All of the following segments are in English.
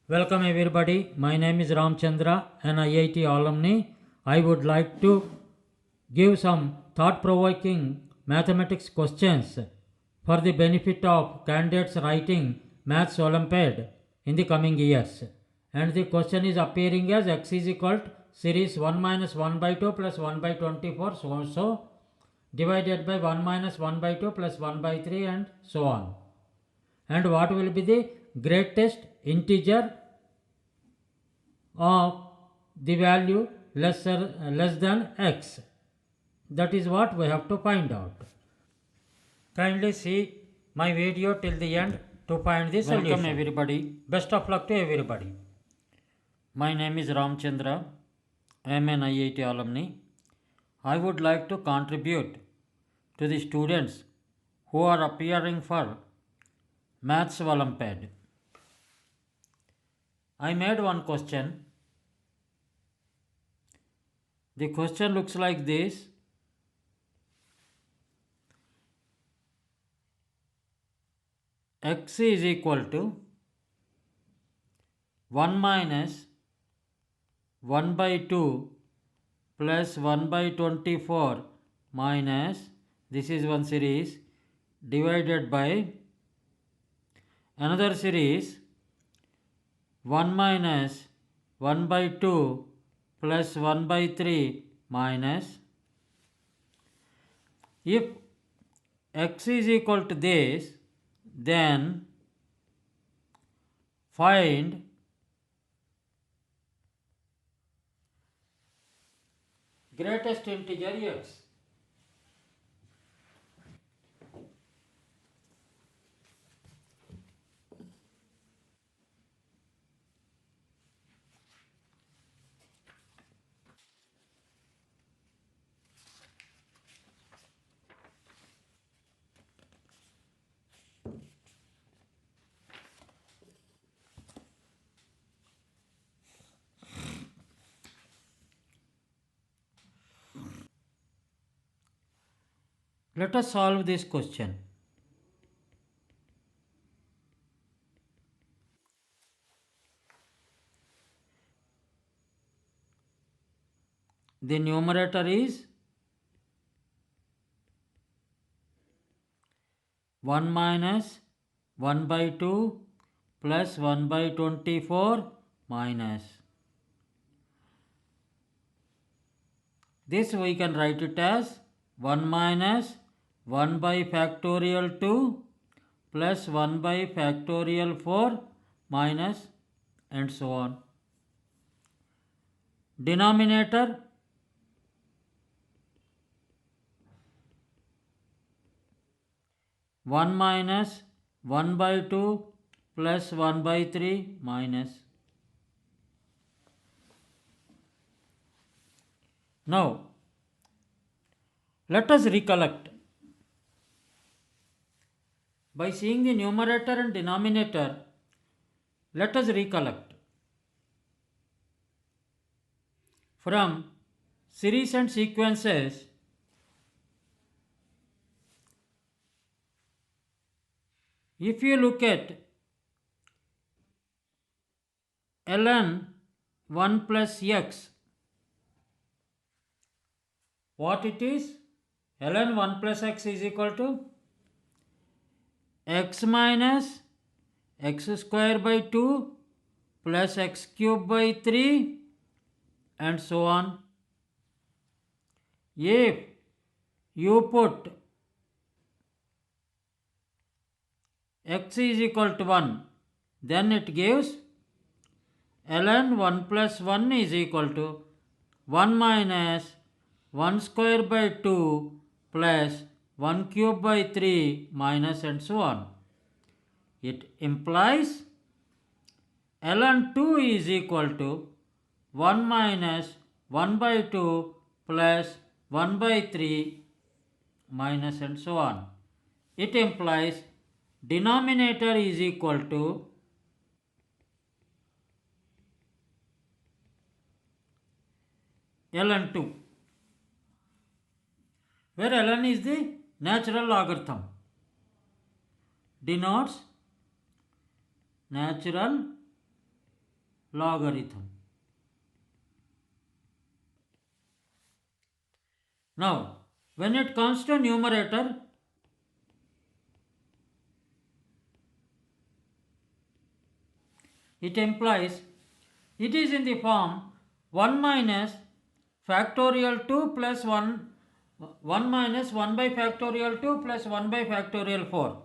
Welcome everybody. My name is Ramchandra, an IIT alumni. I would like to give some thought-provoking mathematics questions for the benefit of candidates writing Maths Olympiad in the coming years. And the question is appearing as x is equal to series 1 minus 1 by 2 plus 1 by 24 so divided by 1 minus 1 by 2 plus 1 by 3 and so on. And what will be the greatest integer of the value less than x? That is what we have to find out. Kindly see my video till the end to find the solution. Welcome everybody. Best of luck to everybody. My name is Ramchandra. I am an IIT alumni. I would like to contribute to the students who are appearing for Maths Olympiad. I made one question. The question looks like this. X is equal to 1 minus 1 by 2 plus 1 by 24 minus, this is one series, divided by another series 1 minus 1 by 2 plus 1 by 3 minus. If x is equal to this, then find greatest integer x. Let us solve this question. The numerator is 1 minus 1 by 2 plus 1 by 24 minus. This we can write it as 1 minus 1 by factorial 2 plus 1 by factorial 4 minus and so on. Denominator one minus 1 by 2 plus 1 by 3 minus. Now, let us recollect. By seeing the numerator and denominator, let us recollect. From series and sequences, if you look at ln 1 plus x, what it is? Ln 1 plus x is equal to x minus x square by 2 plus x cube by 3 and so on. If you put x is equal to 1, then it gives ln 1 plus 1 is equal to 1 minus 1 square by 2 plus 1 cube by 3 minus and so on. It implies ln 2 is equal to 1 minus 1 by 2 plus 1 by 3 minus and so on. It implies denominator is equal to ln 2, where ln is the natural logarithm, denotes natural logarithm. Now, when it comes to numerator, it implies it is in the form 1 minus factorial 2 plus 1 minus 1 by factorial 2 plus 1 by factorial 4.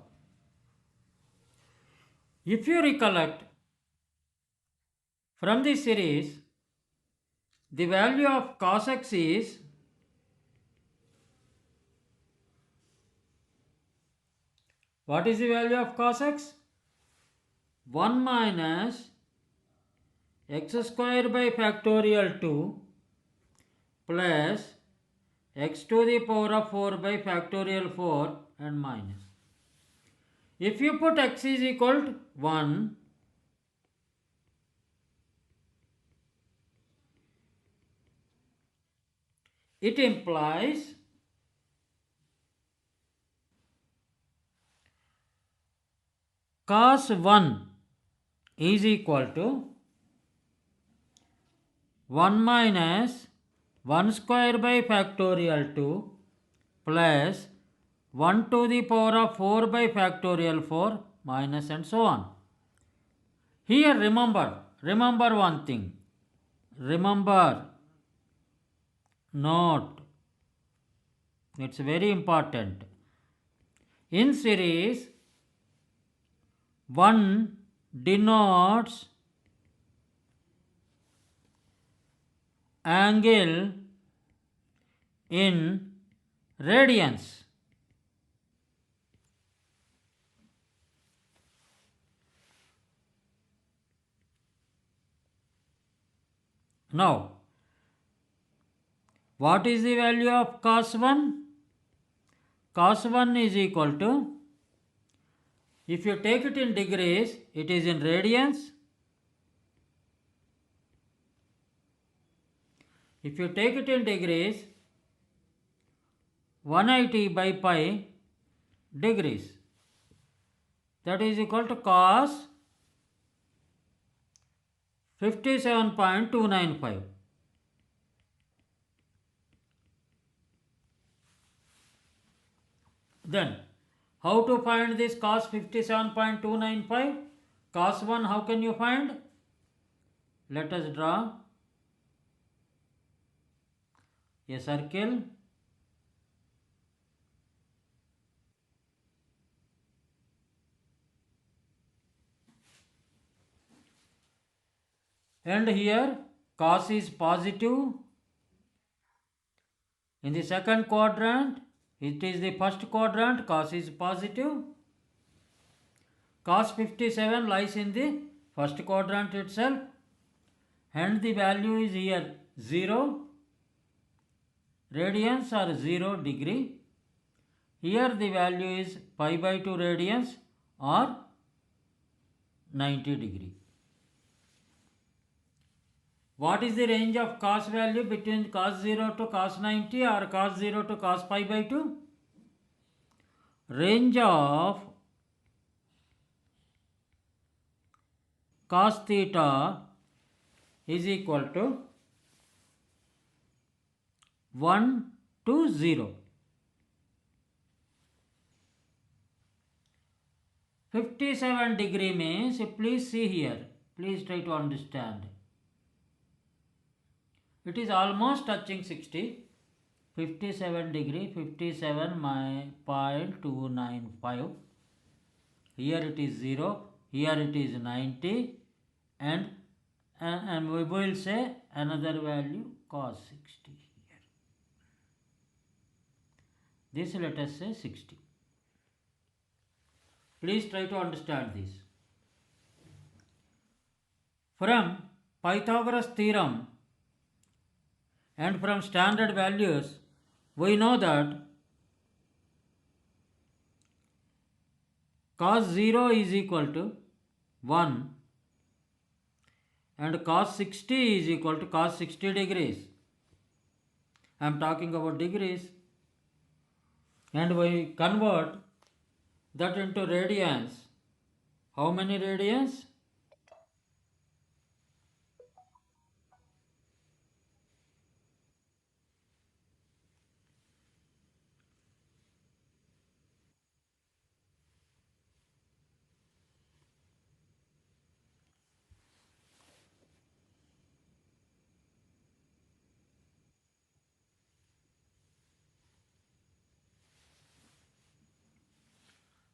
If you recollect from the series, the value of cos x is what is the value of cos x? 1 minus x square by factorial 2 plus x to the power of 4 by factorial 4 and minus. If you put x is equal to 1, it implies cos 1 is equal to 1 minus 1 square by factorial 2 plus 1 to the power of 4 by factorial 4 minus and so on. Here remember one thing. Remember, note, it's very important. In series, 1 denotes angle in radians. Now, what is the value of cos 1? Cos 1 is equal to, if you take it in degrees, it is in radians. If you take it in degrees, 180 by pi degrees. That is equal to cos 57.295. Then, how to find this cos 57.295? Cos 1, how can you find? Let us draw a circle. And here cos is positive. In the second quadrant, it is the first quadrant, cos is positive. Cos 57 lies in the first quadrant itself, and the value is here 0. Radians are 0 degree. Here the value is pi by 2 radians or 90 degree. What is the range of cos value between cos 0 to cos 90 or cos 0 to cos pi by 2? Range of cos theta is equal to 1 to 0. 57 degree means, please see here, please try to understand. It is almost touching 60. 57 degree, 57.295. Here it is 0, here it is 90, and we will say another value cos 60 here. This let us say 60. Please try to understand this. From Pythagoras theorem and from standard values, we know that cos 0 is equal to 1 and cos 60 is equal to cos 60 degrees. I am talking about degrees, and we convert that into radians. How many radians?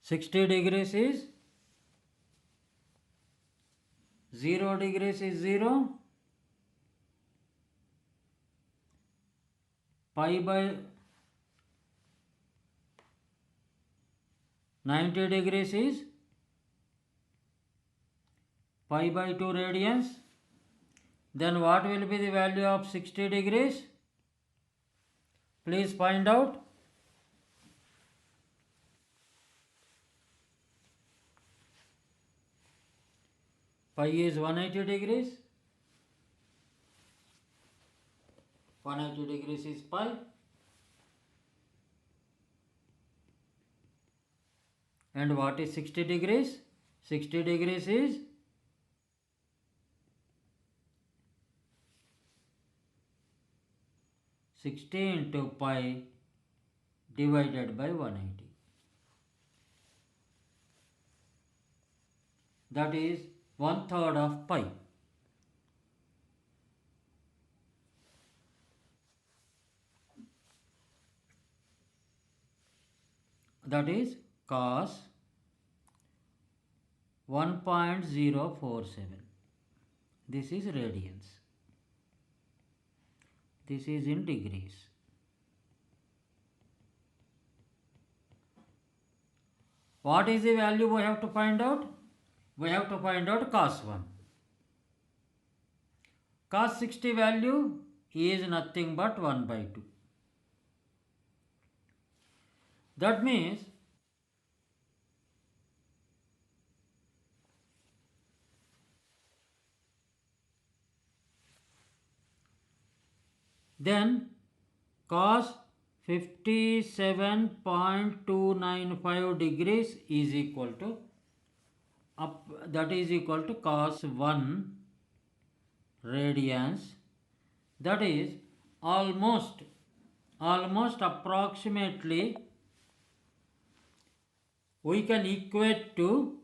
60 degrees is 0 degrees is 0, pi by 90 degrees is pi by 2 radians. Then what will be the value of 60 degrees? Please find out. Pi is 180 degrees. 180 degrees is pi. And what is 60 degrees? 60 degrees is 60 into pi divided by 180. That is 1/3 of pi. That is cos 1.047. This is radians. This is in degrees. What is the value we have to find out? We have to find out cos 1. Cos 60 value is nothing but 1 by 2. That means then cos 57.295 degrees is equal to that is equal to cos 1 radians. That is almost approximately we can equate to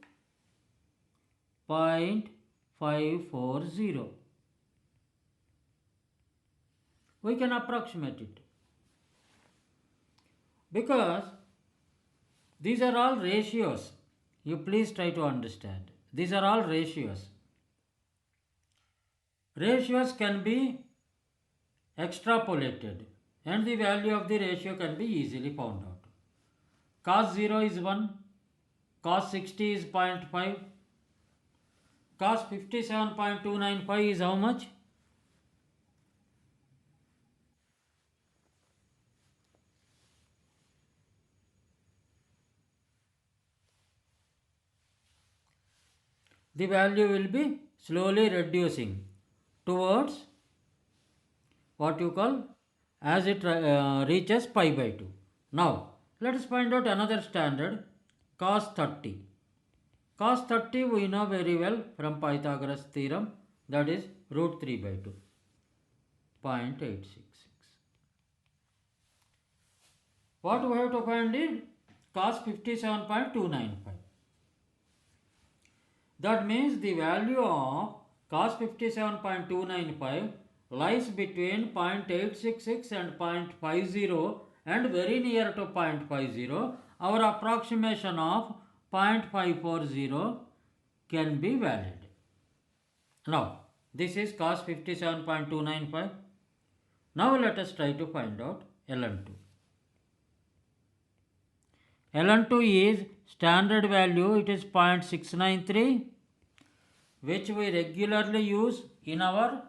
0.540. We can approximate it because these are all ratios. You please try to understand. These are all ratios. Ratios can be extrapolated and the value of the ratio can be easily found out. Cos 0 is 1, cos 60 is 0.5, cos 57.295 is how much? The value will be slowly reducing towards what you call as it reaches pi by 2. Now let us find out another standard, cos 30. Cos 30 we know very well from Pythagoras theorem, that is root 3 by 2, 0.866. What we have to find is cos 57.295. That means the value of cos 57.295 lies between 0.866 and 0.50 and very near to 0.50. Our approximation of 0.540 can be valid. Now, this is cos 57.295. Now let us try to find out ln2. ln2 is standard value, it is 0.693, which we regularly use in our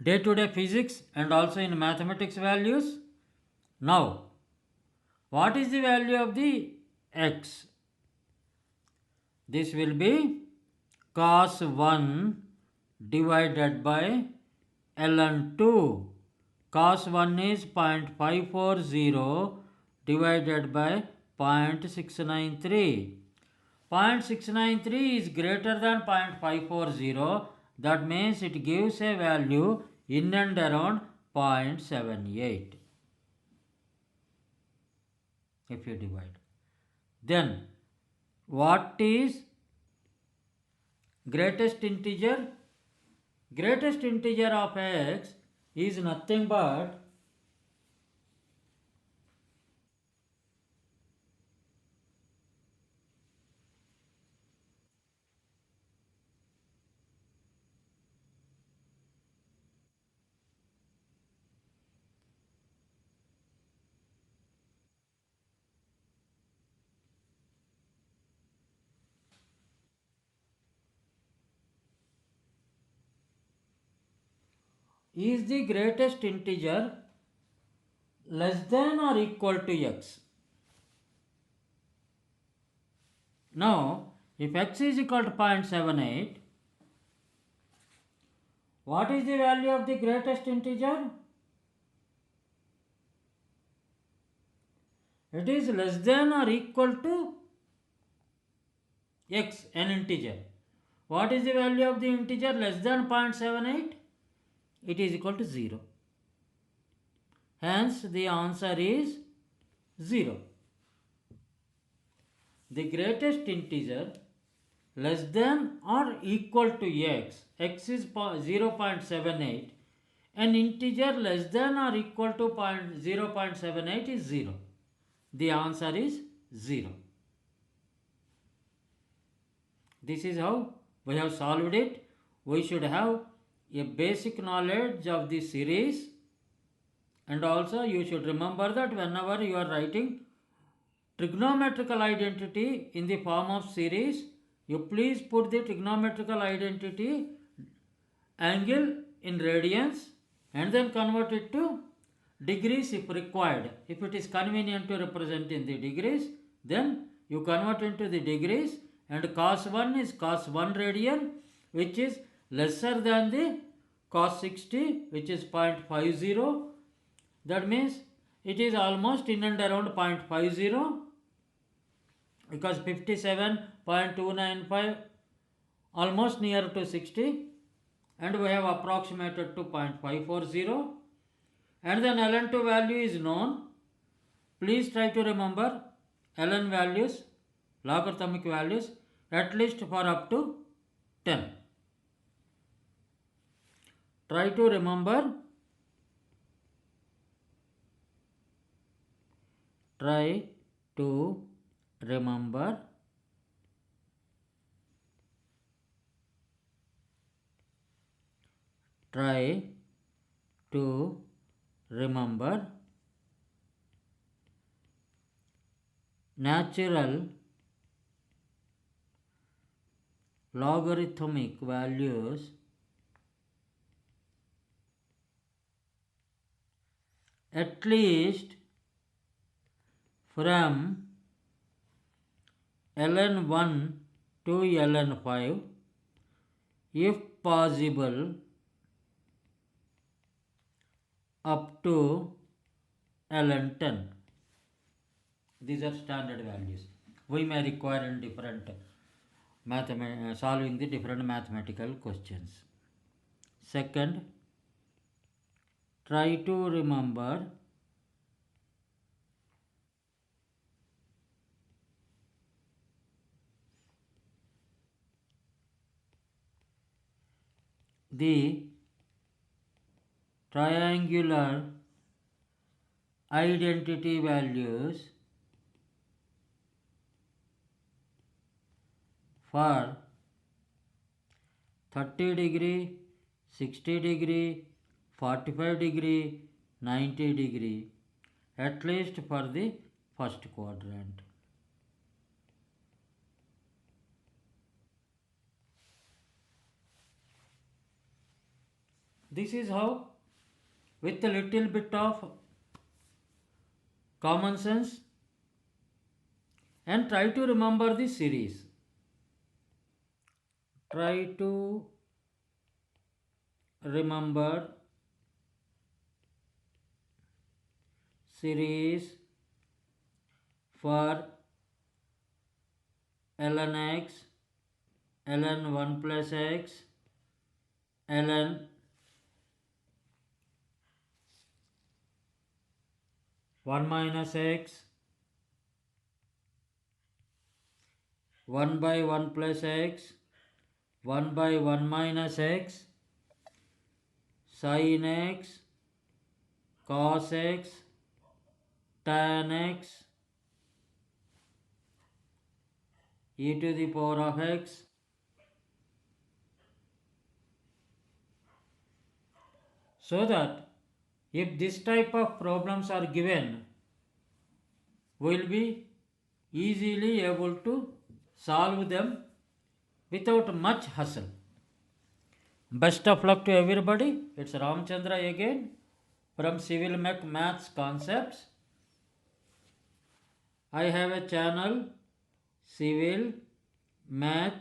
day-to-day physics and also in mathematics values. Now, what is the value of the x? This will be cos 1 divided by ln2. Cos 1 is 0.540 divided by 0.693. 0.693 is greater than 0.540. That means it gives a value in and around 0.78. If you divide. Then what is greatest integer? Greatest integer of x is nothing but is the greatest integer less than or equal to x? Now, if x is equal to 0.78, what is the value of the greatest integer? It is less than or equal to x, an integer. What is the value of the integer less than 0.78? It is equal to 0. Hence, the answer is 0. The greatest integer less than or equal to x is 0.78. An integer less than or equal to 0.78 is 0. The answer is 0. This is how we have solved it. We should have a basic knowledge of the series, and also you should remember that whenever you are writing trigonometrical identity in the form of series, you please put the trigonometrical identity angle in radians and then convert it to degrees if required. If it is convenient to represent in the degrees, then you convert into the degrees, and cos 1 is cos 1 radian, which is lesser than the cos 60, which is 0.50. That means it is almost in and around 0.50, because 57.295 almost near to 60, and we have approximated to 0.540, and then ln2 value is known. Please try to remember ln values, logarithmic values, at least for up to 10. Try to remember. Try to remember. Try to remember natural logarithmic values at least from ln1 to ln5, if possible up to ln10. These are standard values. We may require in different solving the different mathematical questions. Second, try to remember the triangular identity values for 30 degree, 60 degree, 45 degree, 90 degree, at least for the first quadrant. This is how, with a little bit of common sense, and try to remember the series. Try to remember series for ln x, ln 1 plus x, ln 1 minus x, 1 by 1 plus x, 1 by 1 minus x, sin x, cos x, tan x, e to the power of x, so that if this type of problems are given, we will be easily able to solve them without much hassle. Best of luck to everybody. It's Ramchandra again from Civil Mech Maths Concepts. I have a channel, Civil Mech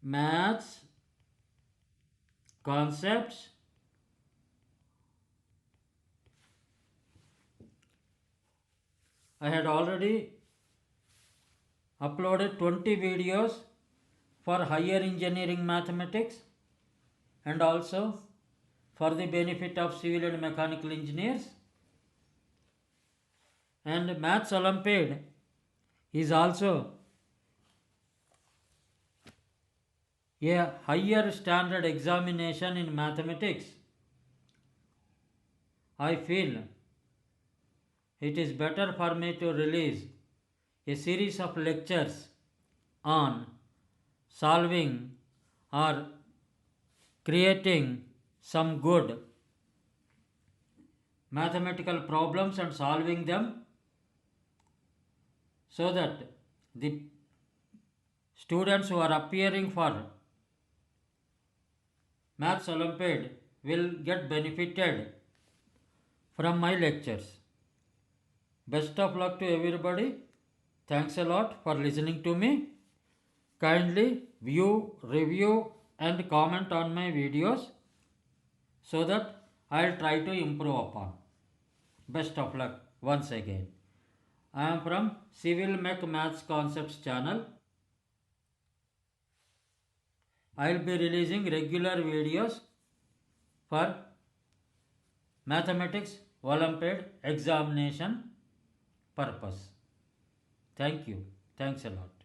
Maths Concepts. I had already uploaded 20 videos for higher engineering mathematics and also for the benefit of civil and mechanical engineers. And Maths Olympiad is also a higher standard examination in mathematics. I feel it is better for me to release a series of lectures on solving or creating some good mathematical problems and solving them, so that the students who are appearing for Maths Olympiad will get benefited from my lectures. Best of luck to everybody. Thanks a lot for listening to me. Kindly view, review and comment on my videos so that I'll try to improve upon. Best of luck once again. I am from Civil Mech Maths Concepts channel. I will be releasing regular videos for Mathematics Olympiad examination purpose. Thank you. Thanks a lot.